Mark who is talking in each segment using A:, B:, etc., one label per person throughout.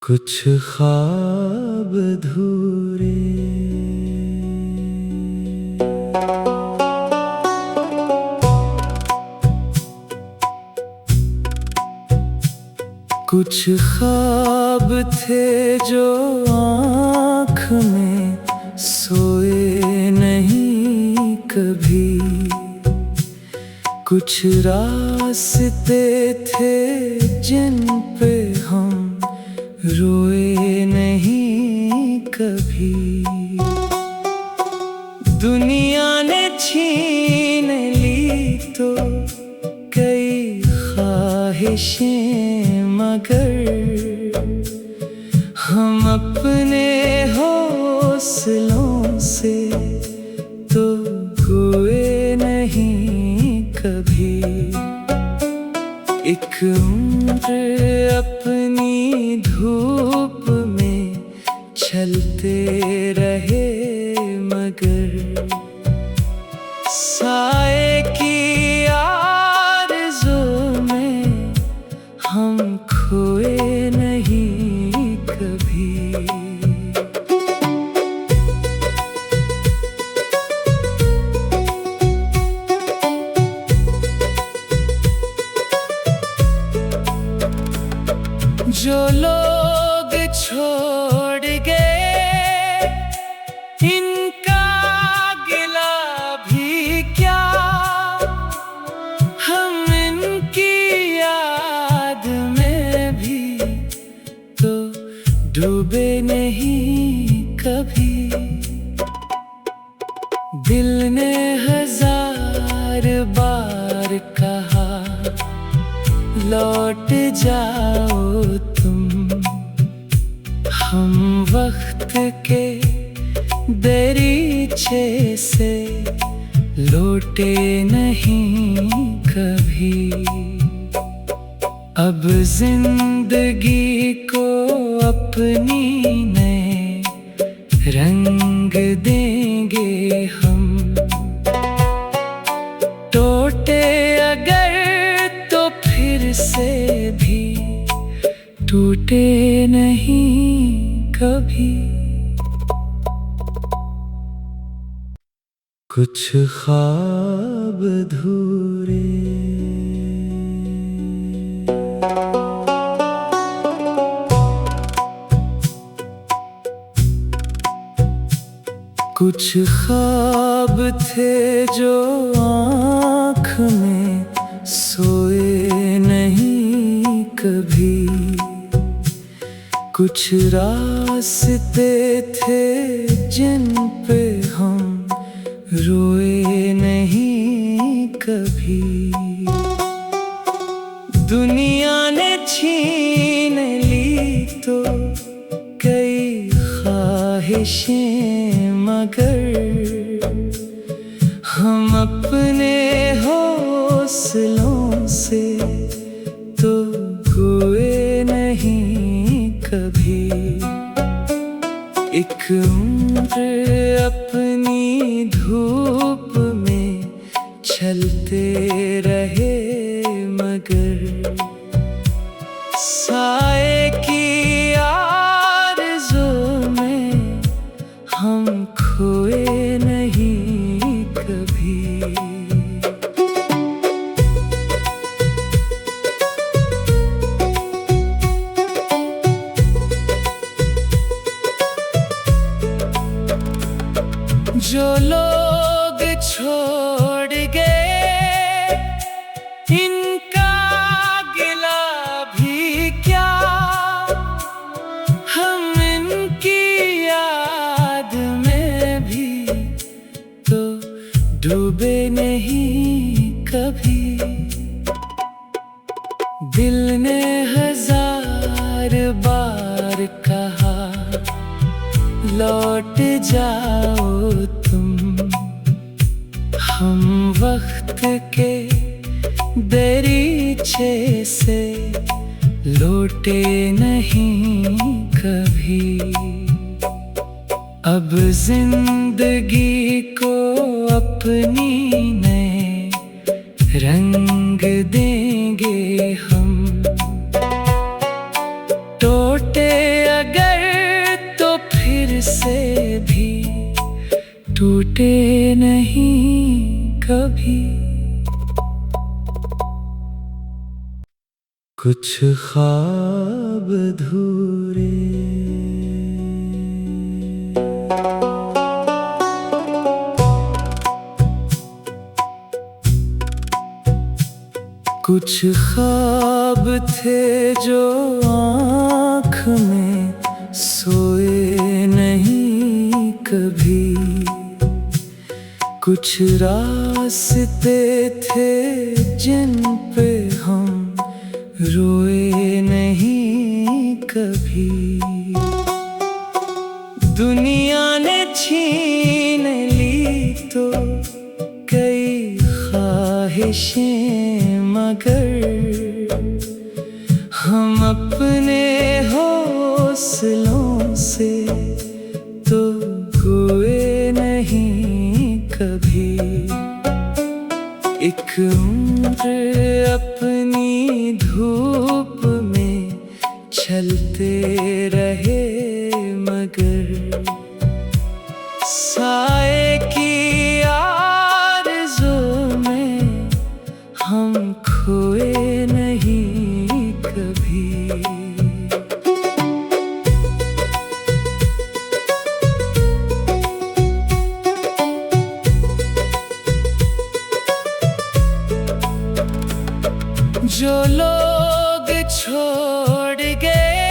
A: कुछ ख्वाब अधूरे। कुछ ख्वाब थे जो आँख में सोए नहीं कभी। कुछ रास्ते थे जिन पे हम रोए नहीं कभी। दुनिया ने छीन ली तो कई ख्वाहिशें, मगर हम अपने हौसलों से तो खोए नहीं कभी। एक उम्र अपनी धूप में चलते रहे, मगर साए की आरज़ू में हम खोए नहीं कभी। जो लोग छोड़ गए इनका गिला भी क्या, हम इनकी याद में भी तो डूबे नहीं कभी। दिल ने हजार बार कहा लौट जाओ तुम, हम वक्त के दरीचे से लौटे नहीं कभी। अब जिंदगी को अपनी नए रंग देंगे हम। टूटे अगर तो फिर से भी टूटे नहीं कभी। कुछ ख्वाब अधूरे। कुछ ख्वाब थे जो आँख में सोए नहीं कभी। कुछ रास्ते थे जिन पे हम रोए नहीं कभी। दुनिया ने छीन ली तो कई ख्वाहिशें, मगर हम अपने हौसलों से तो खोए नहीं कभी। एक उम्र अपनी धूप में चलते रहे, मगर साए की आरज़ू में हम खोए नहीं कभी। जो लोग छोड़ गए इनका गिला भी क्या, हम इनकी याद में भी तो डूबे नहीं कभी। दिल ने हजार बार कहा लौट जाओ तुम, हम वक्त के दरीचे से लौटे नहीं कभी। अब जिंदगी को अपनी नए रंग देंगे हम। टूटे से भी टूटे नहीं कभी। कुछ ख्वाब अधूरे, कुछ ख्वाब थे जो आँख में सोए नहीं कभी। कुछ रास्ते थे जिन पे हम रोए नहीं कभी। दुनिया ने छीन ली तो कई ख्वाहिशें, मगर हम अपने हौसलों से तो खोए नहीं कभी। एक उम्र अपनी धूप में चलते रहे, मगर साए की आरज़ू में हम खोए नहीं कभी। जो लोग छोड़ गए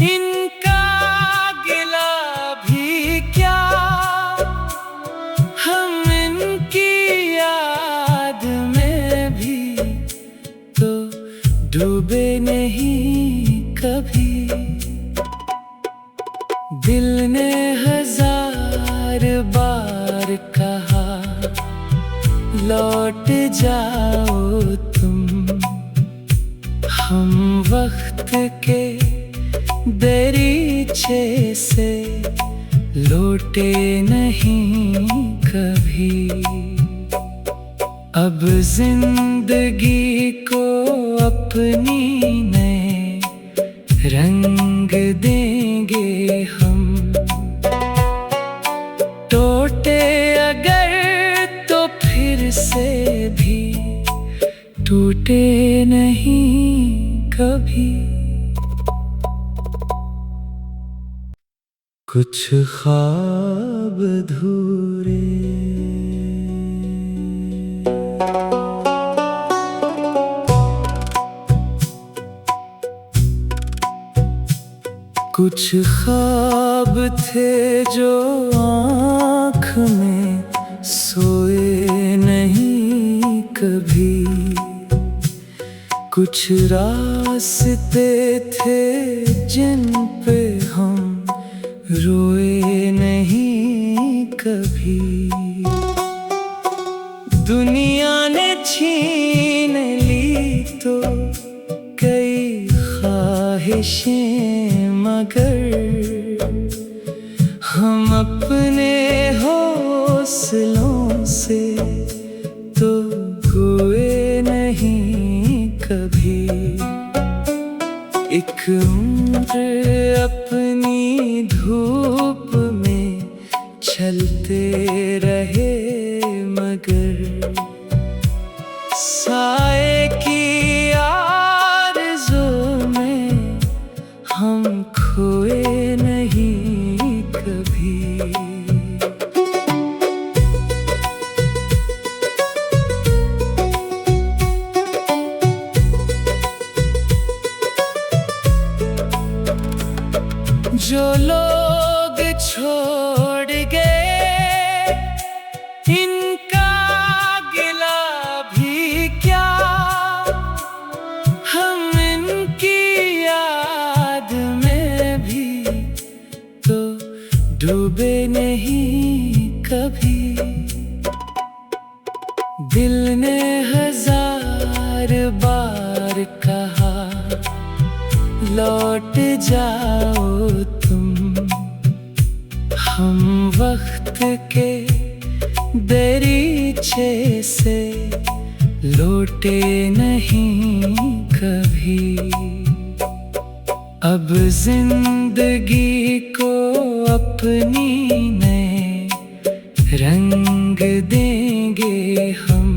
A: इनका गिला भी क्या, हम इनकी याद में भी तो डूबे नहीं कभी। दिल ने 1000 बार कहा लौट जाओ तुम, हम वक्त के दरीचे से लौटे नहीं कभी। अब जिंदगी को अपनी नए रंग देंगे हम। टूटे अगर तो फिर से भी टूटे नहीं कभी। कुछ ख्वाब अधूरे, कुछ ख्वाब थे जो आँख में सोए नहीं कभी। कुछ रास्ते थे जिन पे हम रोए नहीं कभी। दुनिया ने छीन ली तो कई ख्वाहिशें, मगर हम अपने हौसलों से तो खोए नहीं कभी। एक उम्र अपनी धूप में चलते रहे, मगर साए की आरज़ू में हम खोए नहीं कभी। जो लोग छोड़ गए इनका गिला भी क्या, हम इनकी याद में भी तो डूबे नहीं कभी। दिल ने 1000 बार कहा लौट जाओ तुम, हम वक्त के दरीचे से लौटे नहीं कभी। अब जिंदगी को अपनी नए रंग देंगे हम।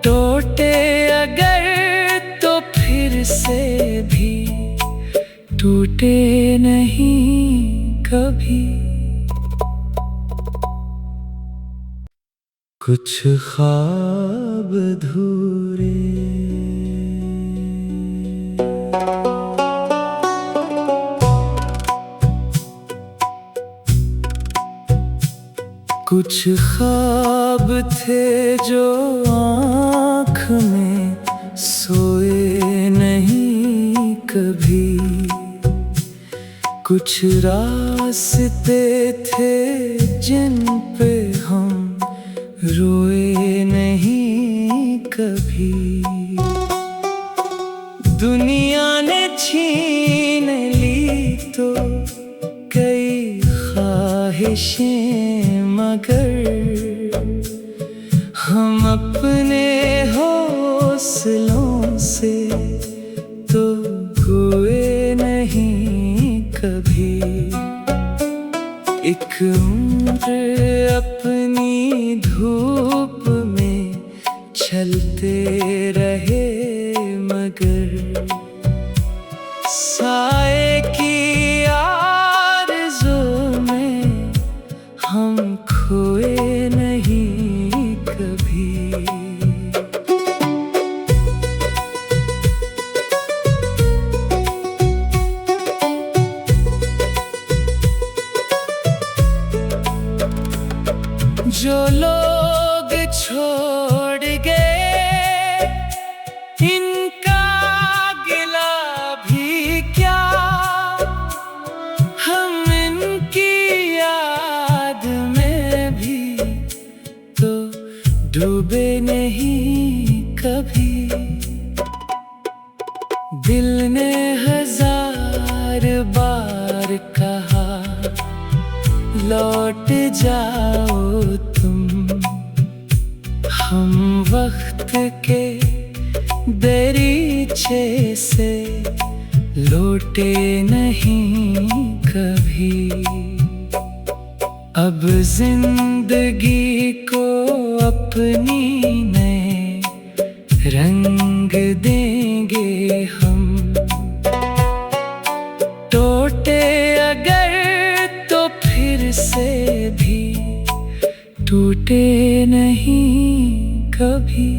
A: टूटे अगर तो फिर से भी टूटे नहीं कभी। कुछ ख्वाब अधूरे, कुछ ख्वाब थे जो आँख में सोए नहीं कभी। कुछ रास्ते थे जिन पे हम रोए नहीं कभी। दुनिया ने छीन ली तो कई ख्वाहिशें, मगर हम अपने हौसलों से तो खोए नहीं कभी। एक उम्र अपनी धूप में चलते रहे, मगर साए की आरज़ू में हम खोए नहीं कभी। जो लोग छोड़ गए इनका गिला भी क्या, हम इनकी याद में भी तो डूबे नहीं कभी। दिल ने 1000 बार कहा लौट जाओ तुम। हम वक्त के दरीचे से लौटे नहीं कभी। अब जिंदगी को अपनी नए रंग देंगे हम। टूटे अगर तो फिर से भी टूटे नहीं कभी।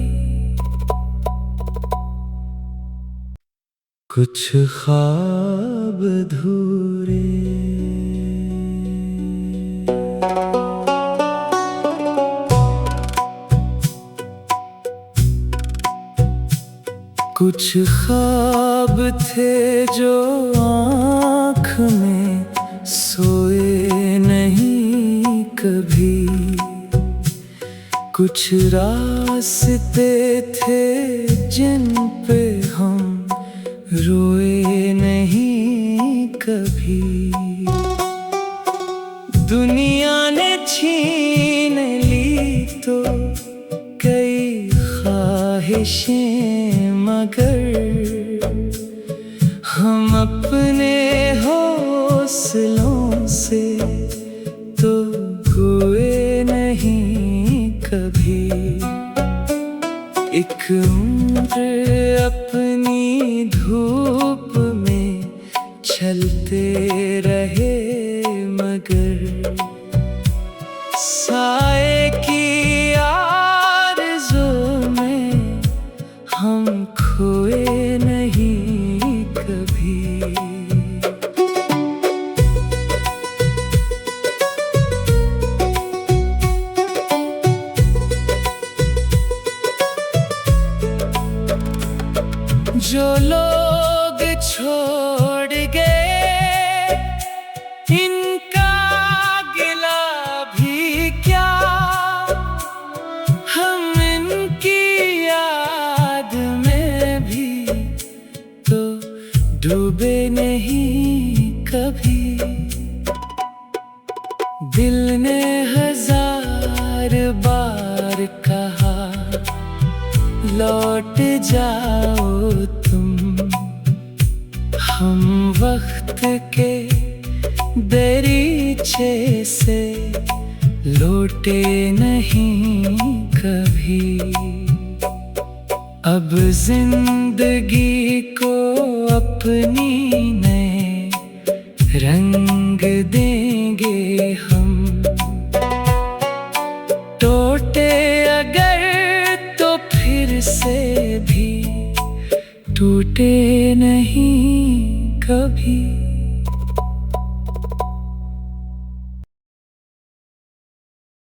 A: कुछ ख्वाब अधूरे, कुछ ख्वाब थे जो आँख में सोए नहीं कभी। कुछ रास्ते थे जिन पे हम रोए नहीं कभी। दुनिया ने छीन ली तो कई ख्वाहिशें, मगर हम अपने हौसलों से तो खोए नहीं कभी। एक उम्र अपनी धूप में चलते रहे, मगर साए की आरज़ू में हम खोए नहीं कभी। जो लोग छोड़ गए इनका गिला भी क्या, हम इनकी याद में भी तो डूबे नहीं कभी। दिल ने 1000 बार कहा लौट जाओ तुम। हम वक्त के दरीचे से लौटे नहीं कभी। अब जिंदगी को अपनी नए रंग देंगे हम। टूटे अगर तो फिर से भी टूटे नहीं कभी।